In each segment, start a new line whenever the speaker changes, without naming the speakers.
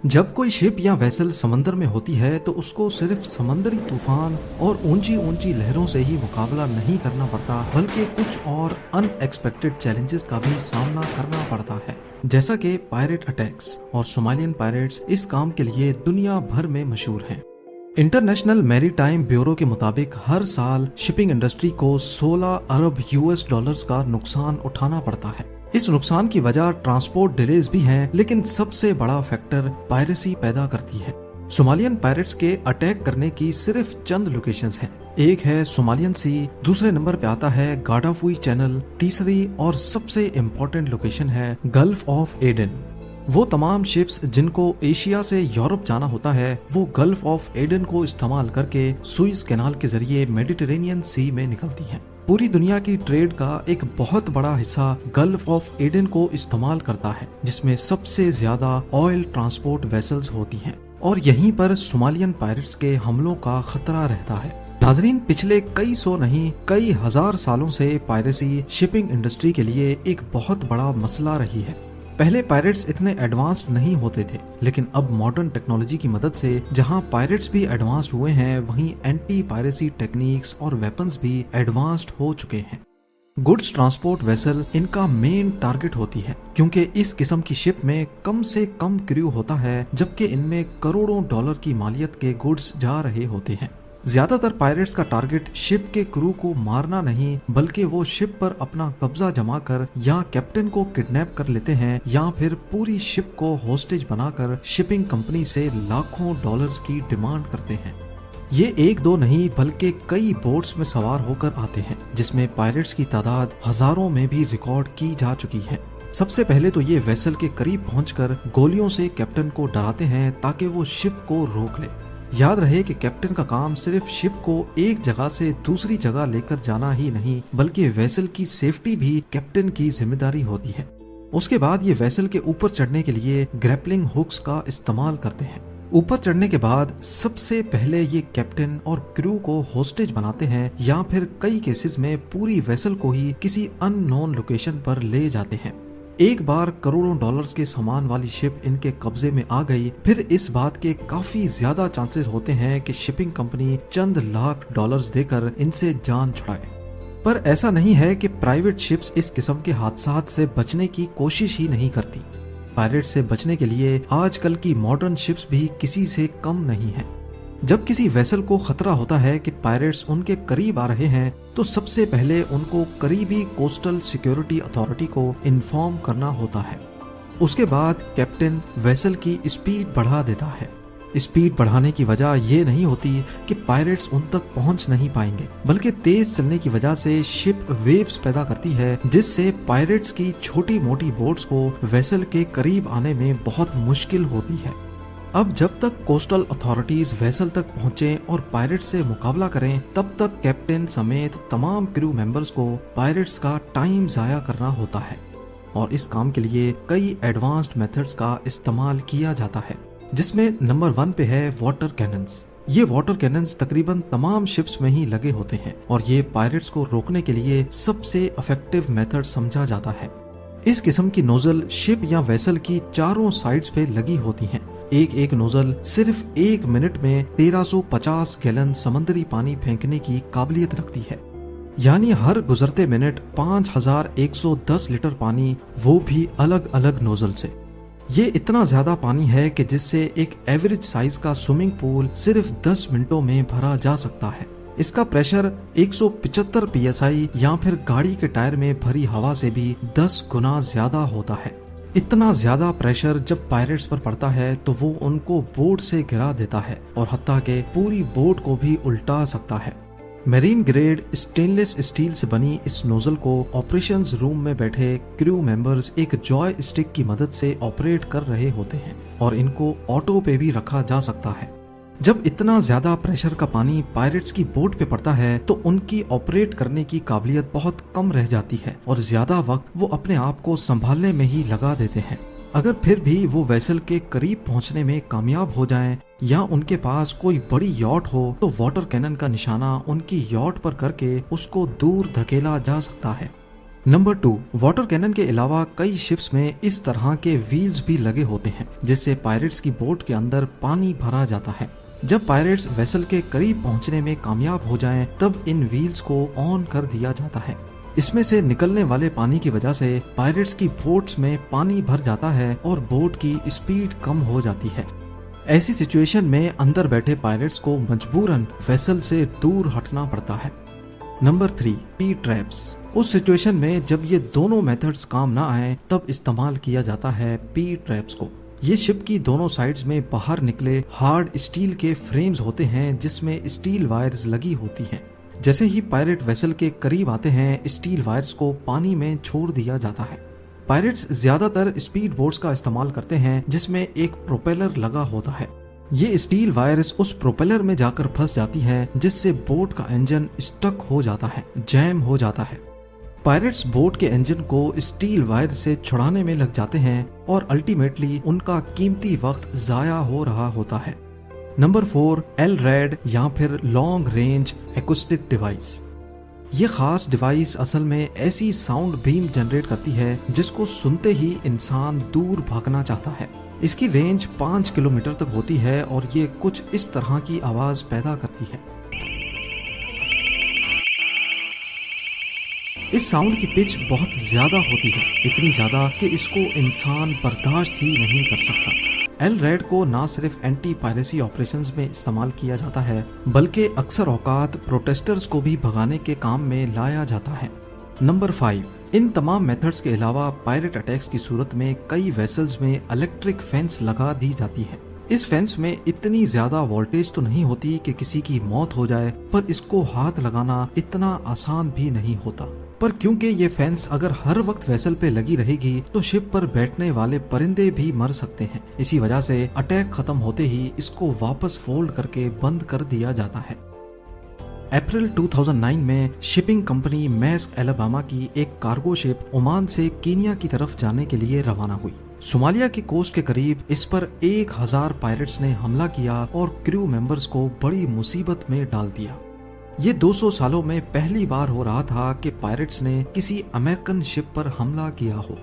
जब कोई शिप या वेसल समंदर में होती है तो उसको सिर्फ समंदरी तूफान और ऊंची ऊंची लहरों से ही मुकाबला नहीं करना पड़ता, बल्कि कुछ और अनएक्सपेक्टेड चैलेंजेस का भी सामना करना पड़ता है। जैसा कि पायरेट अटैक्स और सोमालियन पायरेट्स इस काम के लिए दुनिया भर में मशहूर हैं। इंटरनेशनल मैरीटाइम ब्यूरो के मुताबिक हर साल शिपिंग इंडस्ट्री को 16 अरब यूएस डॉलर्स का नुकसान उठाना पड़ता है। इस नुकसान की वजह ट्रांसपोर्ट डिलेज भी हैं, लेकिन सबसे बड़ा फैक्टर पायरेसी पैदा करती है। सोमालियन पायरेट्स के अटैक करने की सिर्फ चंद लोकेशंस हैं। एक है सोमालियन सी, दूसरे नंबर पे आता है गाडाफुई चैनल, तीसरी और सबसे इम्पोर्टेंट लोकेशन है गल्फ ऑफ एडन। वो तमाम शिप्स जिनको एशिया से यूरोप जाना होता है वो गल्फ ऑफ एडन को इस्तेमाल करके सुइज कैनाल के जरिए मेडिटेरेनियन सी में निकलती हैं। पूरी दुनिया की ट्रेड का एक बहुत बड़ा हिस्सा गल्फ ऑफ एडन को इस्तेमाल करता है, जिसमें सबसे ज्यादा ऑयल ट्रांसपोर्ट वेसल्स होती हैं और यहीं पर सोमालियन पायरेट्स के हमलों का खतरा रहता है। नाजरीन, पिछले कई सौ नहीं कई हजार सालों से पायरेसी शिपिंग इंडस्ट्री के लिए एक बहुत बड़ा मसला रही है। पहले पायरेट्स इतने एडवांस्ड नहीं होते थे, लेकिन अब मॉडर्न टेक्नोलॉजी की मदद से जहां पायरेट्स भी एडवांस्ड हुए हैं, वहीं एंटी पायरेसी टेक्निक्स और वेपन्स भी एडवांस्ड हो चुके हैं। गुड्स ट्रांसपोर्ट वेसल इनका मेन टारगेट होती है, क्योंकि इस किस्म की शिप में कम से कम क्रू होता है, जबकि इनमें करोड़ों डॉलर की मालियत के गुड्स जा रहे होते हैं। ज्यादातर पायरेट्स का टारगेट शिप के क्रू को मारना नहीं, बल्कि वो शिप पर अपना कब्जा जमा कर या कैप्टन को किडनैप कर लेते हैं या फिर पूरी शिप को होस्टेज बनाकर शिपिंग कंपनी से लाखों डॉलर्स की डिमांड करते हैं। ये एक दो नहीं बल्कि कई बोट्स में सवार होकर आते हैं, जिसमें पायरेट्स की तादाद हजारों में भी रिकॉर्ड की जा चुकी है। सबसे पहले तो ये वेसल के करीब पहुंचकर गोलियों से कैप्टन को डराते हैं ताकि वो शिप को रोक ले। याद रहे कि कैप्टन का काम सिर्फ शिप को एक जगह से दूसरी जगह लेकर जाना ही नहीं, बल्कि वेसल की सेफ्टी भी कैप्टन की जिम्मेदारी होती है। उसके बाद ये वेसल के ऊपर चढ़ने के लिए ग्रैपलिंग हुक्स का इस्तेमाल करते हैं। ऊपर चढ़ने के बाद सबसे पहले ये कैप्टन और क्रू को होस्टेज बनाते हैं या फिर कई केसेस में पूरी वेसल को ही किसी अननोन लोकेशन पर ले जाते हैं। एक बार करोड़ों डॉलर्स के सामान वाली शिप इनके कब्जे में आ गई, फिर इस बात के काफी ज्यादा चांसेस होते हैं कि शिपिंग कंपनी चंद लाख डॉलर्स देकर इनसे जान छुड़ाए। पर ऐसा नहीं है कि प्राइवेट शिप्स इस किस्म के हादसात से बचने की कोशिश ही नहीं करती। पायरेट से बचने के लिए आजकल की मॉडर्न शिप्स भी किसी से कम नहीं है। जब किसी वेसल को खतरा होता है कि पायरेट्स उनके करीब आ रहे हैं, तो सबसे पहले उनको करीबी कोस्टल सिक्योरिटी अथॉरिटी को इन्फॉर्म करना होता है। उसके बाद कैप्टन वेसल की स्पीड बढ़ा देता है। स्पीड बढ़ाने की वजह ये नहीं होती कि पायरेट्स उन तक पहुंच नहीं पाएंगे, बल्कि तेज चलने की वजह से शिप वेव्स पैदा करती है, जिससे पायरेट्स की छोटी मोटी बोट्स को वेसल के करीब आने में बहुत मुश्किल होती है। अब जब तक कोस्टल अथॉरिटीज वेसल तक पहुंचे और पायरेट्स से मुकाबला करें, तब तक कैप्टन समेत तमाम क्रू मेंबर्स को पायरेट्स का टाइम जाया करना होता है और इस काम के लिए कई एडवांस्ड मेथड्स का इस्तेमाल किया जाता है, जिसमें नंबर 1 पे है वाटर कैनन्स। ये वाटर कैनन्स तकरीबन तमाम शिप्स में ही लगे होते हैं और ये पायरेट्स को रोकने के लिए सबसे इफेक्टिव मेथड समझा जाता है। इस किस्म की नोजल शिप या वेसल की चारों साइड्स पे लगी होती हैं। एक एक नोजल सिर्फ 1 मिनट में 1350 गैलन समंदरी पानी फेंकने की काबिलियत रखती है, यानी हर गुजरते मिनट 5110 लीटर पानी, वो भी अलग अलग नोजल से। ये इतना ज्यादा पानी है कि जिससे एक एवरेज साइज का स्विमिंग पूल सिर्फ 10 मिनटों में भरा जा सकता है। इसका प्रेशर 175 psi या फिर गाड़ी के टायर में भरी हवा से भी 10 गुना ज्यादा होता है। इतना ज्यादा प्रेशर जब पायरेट्स पर पड़ता है तो वो उनको बोट से गिरा देता है और हत्ता के पूरी बोट को भी उल्टा सकता है। मेरीन ग्रेड स्टेनलेस स्टील से बनी इस नोजल को ऑपरेशंस रूम में बैठे क्रू मेंबर्स एक जॉय स्टिक की मदद से ऑपरेट कर रहे होते हैं और इनको ऑटो पे भी रखा जा सकता है। जब इतना ज्यादा प्रेशर का पानी पायरेट्स की बोट पे पड़ता है तो उनकी ऑपरेट करने की काबिलियत बहुत कम रह जाती है और ज्यादा वक्त वो अपने आप को संभालने में ही लगा देते हैं। अगर फिर भी वो वेसल के करीब पहुंचने में कामयाब हो जाएं या उनके पास कोई बड़ी यॉट हो तो वाटर कैनन का निशाना उनकी यॉट पर करके उसको दूर धकेला जा सकता है। नंबर 2, वाटर कैनन के अलावा कई शिप्स में इस तरह के व्हील्स भी लगे होते हैं जिससे पायरेट्स की बोट के अंदर पानी भरा जाता है। जब पायरेट्स वेसल के करीब पहुंचने में कामयाब हो जाएं, तब इन व्हील्स को ऑन कर दिया जाता है। इसमें से निकलने वाले पानी की वजह से पायरेट्स की बोट्स में पानी भर जाता है और बोट की स्पीड कम हो जाती है। ऐसी सिचुएशन में अंदर बैठे पायरेट्स को मजबूरन वेसल से दूर हटना पड़ता है। Number 3, P traps. उस सिचुएशन में जब ये दोनों मेथड्स काम ना आए तब इस्तेमाल किया जाता है पी ट्रैप्स को। ये शिप की दोनों साइड्स में बाहर निकले हार्ड स्टील के फ्रेम्स होते हैं जिसमें स्टील वायर्स लगी होती हैं। जैसे ही पायरेट वेसल के करीब आते हैं, स्टील वायर्स को पानी में छोड़ दिया जाता है। पायरेट्स ज्यादातर स्पीड बोट्स का इस्तेमाल करते हैं जिसमें एक प्रोपेलर लगा होता है। ये स्टील वायर्स उस प्रोपेलर में जाकर फंस जाती हैं जिससे बोट का इंजन स्टक हो जाता है, जैम हो जाता है। पायरेट्स बोट के इंजन को स्टील वायर से छुड़ाने में लग जाते हैं और अल्टीमेटली उनका कीमती वक्त जाया हो रहा होता है। नंबर 4, LRAD या फिर लॉन्ग रेंज एक्यूस्टिक डिवाइस। ये खास डिवाइस असल में ऐसी साउंड बीम जनरेट करती है जिसको सुनते ही इंसान दूर भागना चाहता है। इसकी रेंज 5 किलोमीटर तक होती है और ये कुछ इस तरह की आवाज पैदा करती है। इस साउंड की पिच बहुत ज्यादा होती है, इतनी ज्यादा कि इसको इंसान बर्दाश्त ही नहीं कर सकता। LRAD को ना सिर्फ एंटी पायरेसी ऑपरेशंस में इस्तेमाल किया जाता है बल्कि अक्सर औकात प्रोटेस्टर्स को भी भगाने के काम में लाया जाता है। नंबर 5, इन तमाम मेथड्स के अलावा पायरेट अटैक्स की सूरत में कई वेसल्स में इलेक्ट्रिक फेंस लगा दी जाती है। इस फेंस में इतनी ज्यादा वोल्टेज तो नहीं होती कि किसी की मौत हो जाए, पर इसको हाथ लगाना इतना आसान भी नहीं होता। पर क्योंकि ये फेंस अगर हर वक्त वेसल पे लगी रहेगी तो शिप पर बैठने वाले परिंदे भी मर सकते हैं। इसी वजह से अटैक खत्म होते ही इसको वापस फोल्ड करके बंद कर दिया जाता है। अप्रैल 2009 में शिपिंग कंपनी मैस्क एलाबामा की एक कार्गो शिप ओमान से कीनिया की तरफ जाने के लिए रवाना हुई। सोमालिया की कोस्ट के करीब इस पर 1000 पायरेट्स ने हमला किया और क्रू मेंबर्स को बड़ी मुसीबत में डाल दिया। ये 200 सालों में पहली बार हो रहा था कि पायरेट्स ने किसी अमेरिकन शिप पर हमला किया हो।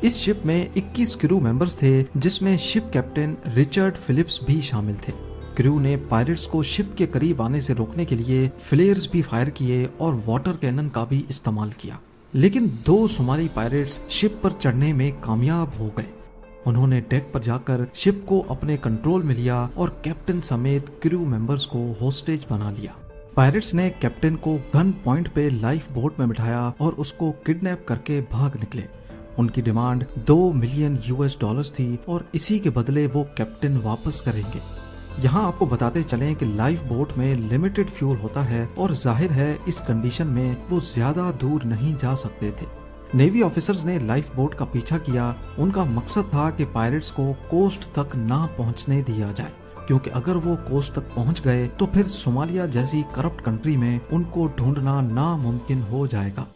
इस शिप में 21 क्रू मेंबर्स थे जिसमें शिप कैप्टन रिचर्ड फिलिप्स भी शामिल थे। क्रू ने पायरेट्स को शिप के करीब आने से रोकने के लिए फ्लेयर्स भी फायर किए और वाटर कैनन का भी इस्तेमाल किया, लेकिन 2 सोमाली पायरेट्स शिप पर चढ़ने में कामयाब हो गए। उन्होंने डेक पर जाकर शिप को अपने कंट्रोल में लिया और कैप्टन समेत क्रू मेंबर्स को होस्टेज बना लिया। पायरेट्स ने कैप्टन को गन पॉइंट पे लाइफ बोट में बिठाया और उसको किडनैप करके भाग निकले। उनकी डिमांड $2 मिलियन थी और इसी के बदले वो कैप्टन वापस करेंगे। यहाँ आपको बताते चलें कि लाइफ बोट में लिमिटेड फ्यूल होता है और जाहिर है इस कंडीशन में वो ज्यादा दूर नहीं जा सकते थे। नेवी ऑफिसर्स ने लाइफ बोट का पीछा किया। उनका मकसद था कि पायरेट्स को कोस्ट तक ना पहुंचने दिया जाए, क्योंकि अगर वो कोस्ट तक पहुंच गए तो फिर सोमालिया जैसी करप्ट कंट्री में उनको ढूंढना नामुमकिन हो जाएगा।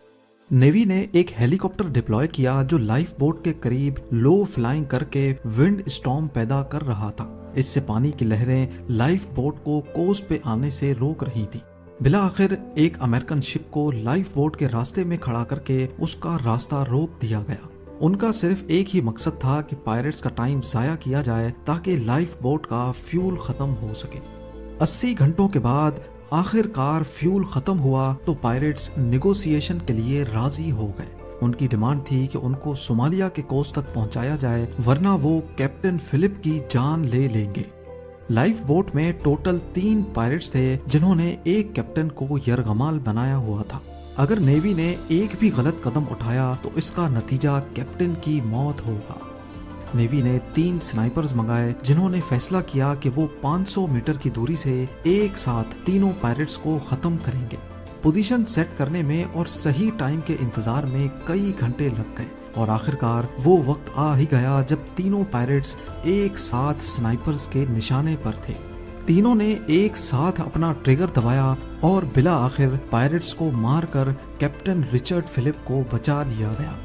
नेवी ने एक हेलीकॉप्टर डिप्लॉय किया जो लाइफ बोट के करीब लो फ्लाइंग करके विंड स्टॉर्म पैदा कर रहा था। इससे पानी की लहरें लाइफ बोट को कोस्ट पे आने से रोक रही थी। बिला आखिर एक अमेरिकन शिप को लाइफ बोट के रास्ते में खड़ा करके उसका रास्ता रोक दिया गया। उनका सिर्फ एक ही मकसद था कि पायरेट्स का टाइम जाया किया जाए ताकि लाइफ बोट का फ्यूल खत्म हो सके। 80 घंटों के बाद आखिरकार फ्यूल खत्म हुआ तो पायरेट्स निगोसिएशन के लिए राजी हो गए। उनकी डिमांड थी कि उनको सोमालिया के कोस्ट तक पहुंचाया जाए, वरना वो कैप्टन फिलिप की जान ले लेंगे। लाइफ बोट में टोटल 3 पायरेट्स थे जिन्होंने एक कैप्टन को यरगमाल बनाया हुआ था। अगर नेवी ने एक भी गलत कदम उठाया तो इसका नतीजा कैप्टन की मौत होगा। नेवी ने 3 स्नाइपर्स मंगाए जिन्होंने फैसला किया कि वो 500 मीटर की दूरी से एक साथ तीनों पायरेट्स को खत्म करेंगे। पोजीशन सेट करने में और सही टाइम के इंतजार में कई घंटे लग गए और आखिरकार वो वक्त आ ही गया जब तीनों पायरेट्स एक साथ स्नाइपर्स के निशाने पर थे। तीनों ने एक साथ अपना ट्रिगर दबाया और बिला आखिर पायरेट्स को मारकर कैप्टन रिचर्ड फिलिप को बचा लिया गया।